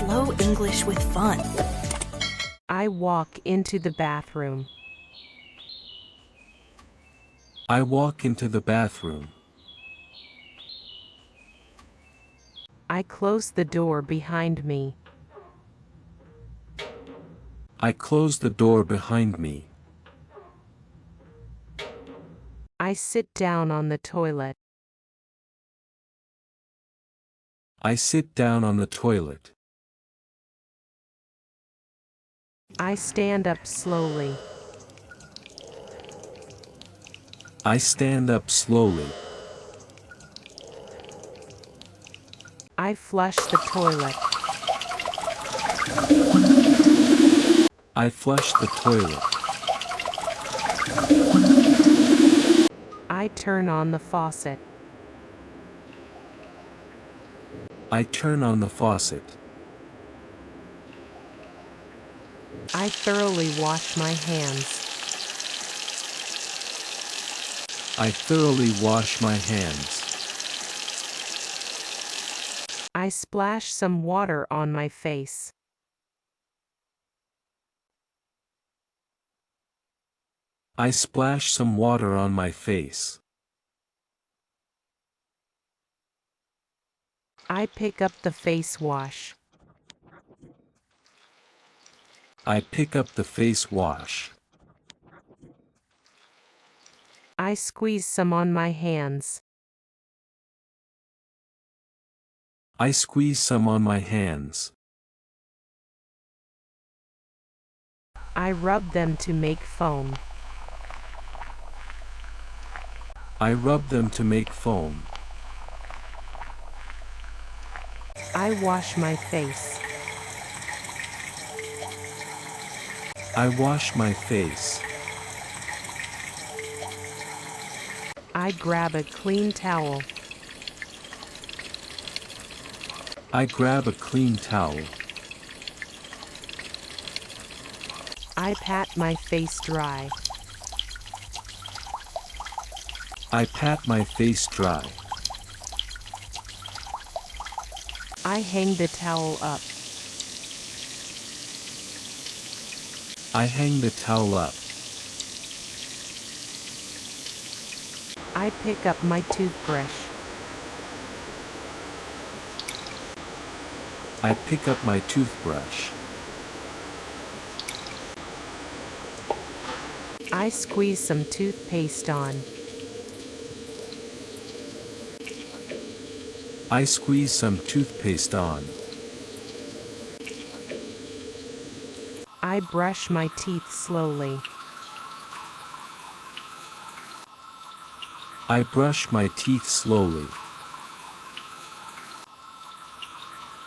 slow English with fun. I walk into the bathroom. I walk into the bathroom. I close the door behind me. I close the door behind me. I sit down on the toilet. I sit down on the toilet. I stand up slowly. I stand up slowly. I flush the toilet. I flush the toilet. I turn on the faucet. I turn on the faucet. I thoroughly wash my hands. I thoroughly wash my hands. I splash some water on my face. I splash some water on my face. I pick up the face wash. I pick up the face wash. I squeeze some on my hands. I squeeze some on my hands. I rub them to make foam. I rub them to make foam. I wash my face. I wash my face. I grab a clean towel. I grab a clean towel. I pat my face dry. I pat my face dry. I hang the towel up. I hang the towel up. I pick up my toothbrush. I pick up my toothbrush. I squeeze some toothpaste on. I squeeze some toothpaste on. I brush my teeth slowly. I brush my teeth slowly.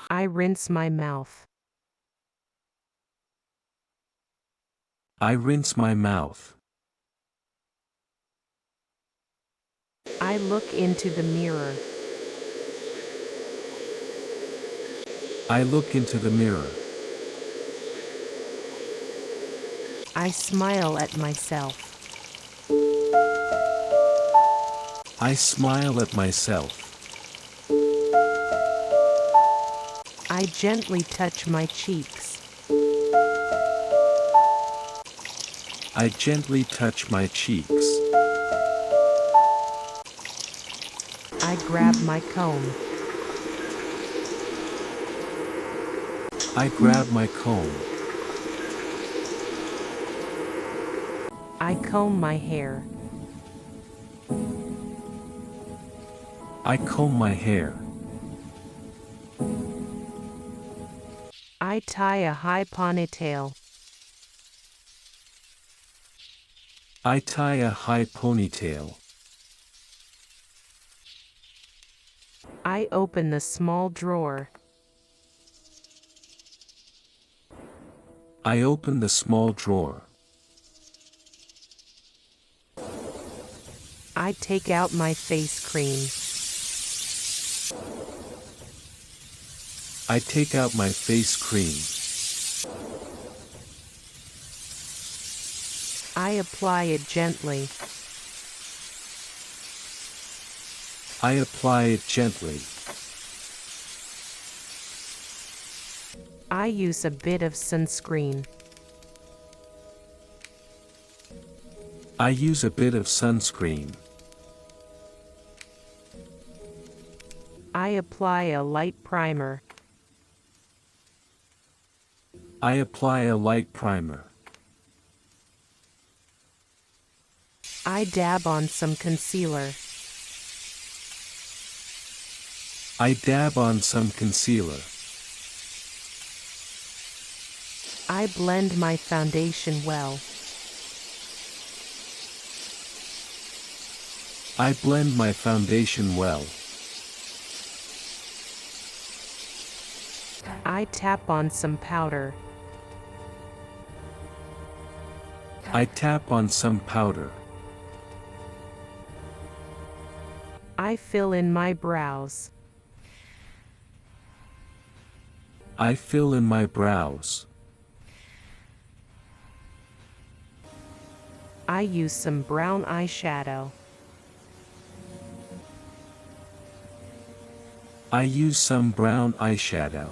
I rinse my mouth. I rinse my mouth. I look into the mirror. I look into the mirror. I smile at myself. I smile at myself. I gently touch my cheeks. I gently touch my cheeks. I grab my comb. I grab my comb. I comb my hair. I comb my hair. I tie a high ponytail. I tie a high ponytail. I open the small drawer. I open the small drawer. I take out my face cream. I take out my face cream. I apply it gently. I apply it gently. I use a bit of sunscreen. I use a bit of sunscreen. I apply a light primer. I apply a light primer. I dab on some concealer. I dab on some concealer. I blend my foundation well. I blend my foundation well. I tap on some powder. I tap on some powder. I fill in my brows. I fill in my brows. I use some brown eyeshadow. I use some brown eyeshadow.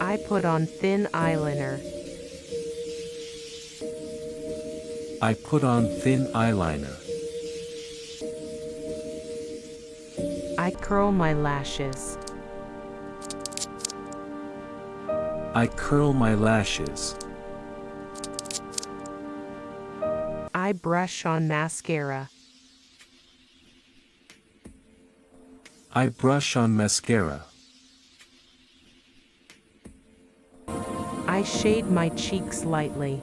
I put on thin eyeliner. I put on thin eyeliner. I curl my lashes. I curl my lashes. I brush on mascara. I brush on mascara. I shade my cheeks lightly.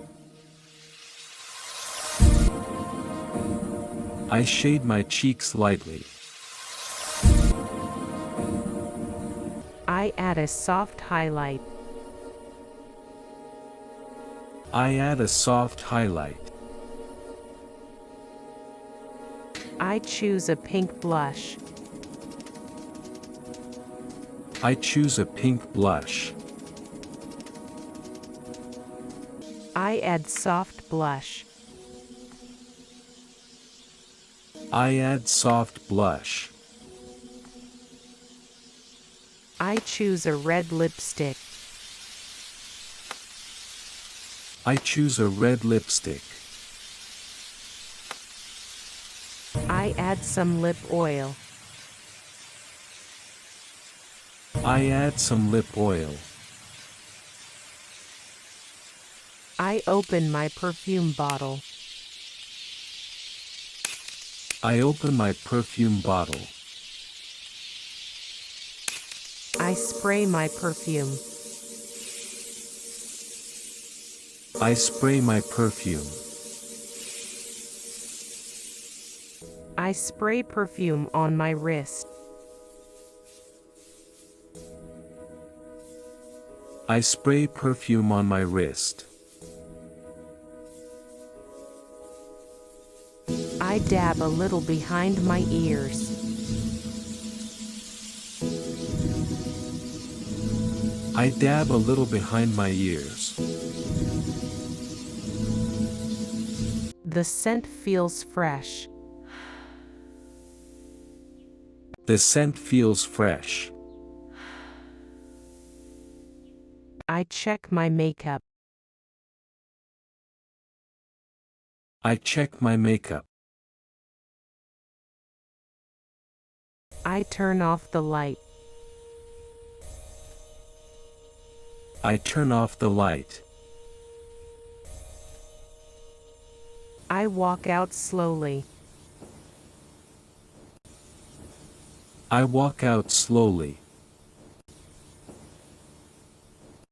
I shade my cheeks lightly. I add a soft highlight. I add a soft highlight. I choose a pink blush. I choose a pink blush. I add soft blush. I add soft blush. I choose a red lipstick. I choose a red lipstick. I add some lip oil. I add some lip oil. I open my perfume bottle. I open my perfume bottle. I spray my perfume. I spray my perfume. I spray perfume on my wrist. I spray perfume on my wrist. I dab a little behind my ears. I dab a little behind my ears. The scent feels fresh. The scent feels fresh. I check my makeup. I check my makeup. I turn off the light. I turn off the light. I walk out slowly. I walk out slowly.